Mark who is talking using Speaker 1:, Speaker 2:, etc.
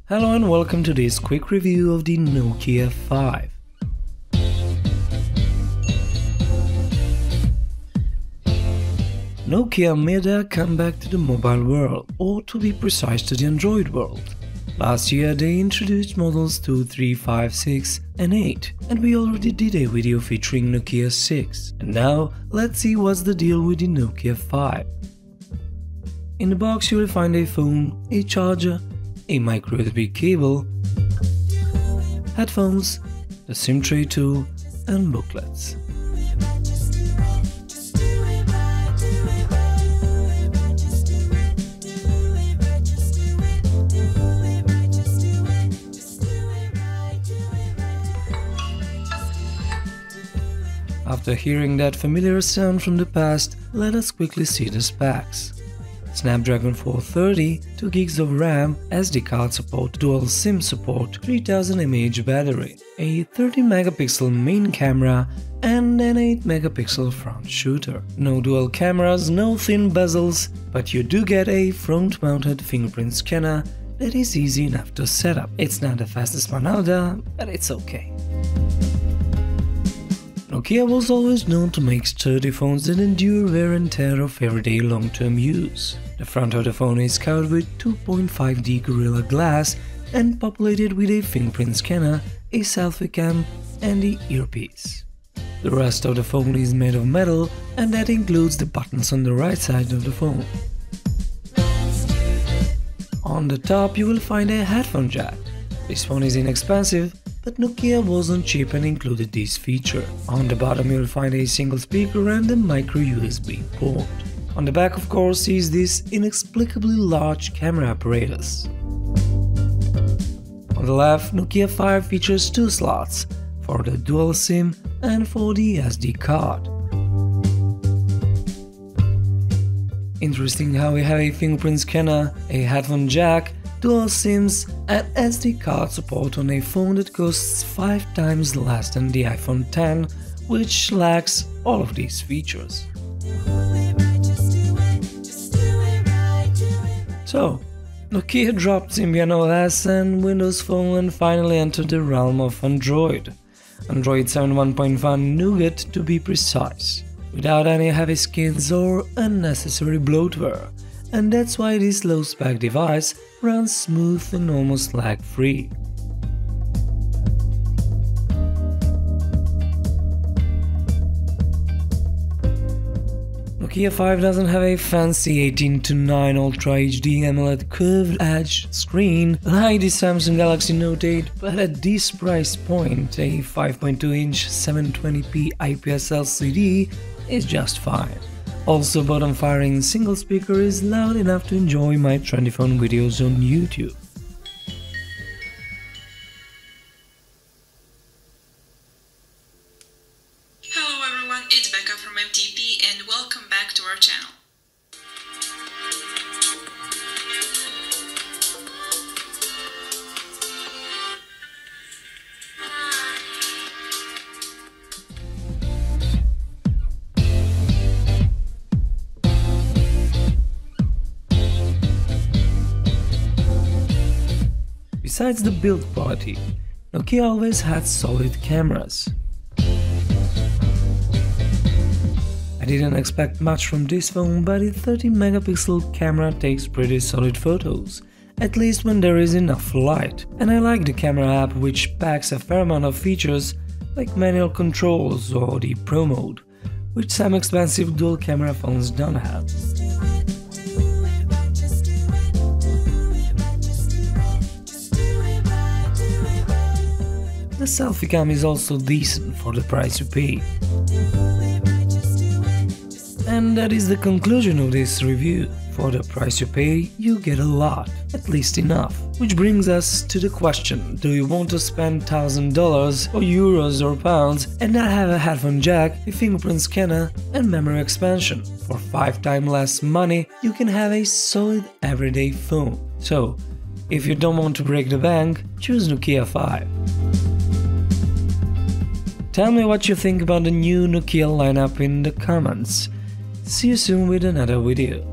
Speaker 1: Hello and welcome to this quick review of the Nokia 5. Nokia made a comeback to the mobile world, or to be precise to the Android world. Last year they introduced models 2, 3, 5, 6 and 8, and we already did a video featuring Nokia 6. And now let's see what's the deal with the Nokia 5. In the box you will find a phone, a charger, a micro USB cable, headphones, the SIM tray tool and booklets. After hearing that familiar sound from the past, let us quickly see the specs. Snapdragon 430, 2 GB of RAM, SD card support, dual SIM support, 3000 mAh battery, a 30-megapixel main camera and an 8-megapixel front shooter. No dual cameras, no thin bezels, but you do get a front-mounted fingerprint scanner that is easy enough to set up. It's not the fastest one out there, but it's okay. Nokia was always known to make sturdy phones that endure wear and tear of everyday long-term use. The front of the phone is covered with 2.5D Gorilla Glass and populated with a fingerprint scanner, a selfie cam and the earpiece. The rest of the phone is made of metal, and that includes the buttons on the right side of the phone. On the top you will find a headphone jack. This phone is inexpensive, but Nokia wasn't cheap and included this feature. On the bottom you will find a single speaker and a micro USB port. On the back, of course, is this inexplicably large camera apparatus. On the left, Nokia 5 features 2 slots, for the dual SIM and for the SD card. Interesting how we have a fingerprint scanner, a headphone jack, dual SIMs and SD card support on a phone that costs 5 times less than the iPhone X, which lacks all of these features. So, Nokia dropped Symbian OS and Windows Phone and finally entered the realm of Android. Android 7.1.1 Nougat to be precise, without any heavy skins or unnecessary bloatware. And that's why this low-spec device runs smooth and almost lag-free. Nokia 5 doesn't have a fancy 18:9 Ultra HD AMOLED curved edge screen like the Samsung Galaxy Note 8, but at this price point, a 5.2-inch 720p IPS LCD is just fine. Also, bottom-firing single speaker is loud enough to enjoy my trendy phone videos on YouTube.
Speaker 2: Hello everyone, it's Becca from MTP and welcome back to our channel.
Speaker 1: Besides the build quality, Nokia always had solid cameras. I didn't expect much from this phone, but the 30-megapixel camera takes pretty solid photos, at least when there is enough light. And I like the camera app, which packs a fair amount of features like manual controls or the Pro mode, which some expensive dual camera phones don't have. The selfie cam is also decent for the price you pay. And that is the conclusion of this review. For the price you pay, you get a lot, at least enough. Which brings us to the question, do you want to spend $1,000 or euros or pounds and not have a headphone jack, a fingerprint scanner and memory expansion? For 5 times less money, you can have a solid everyday phone. So, if you don't want to break the bank, choose Nokia 5. Tell me what you think about the new Nokia lineup in the comments. See you soon with another video.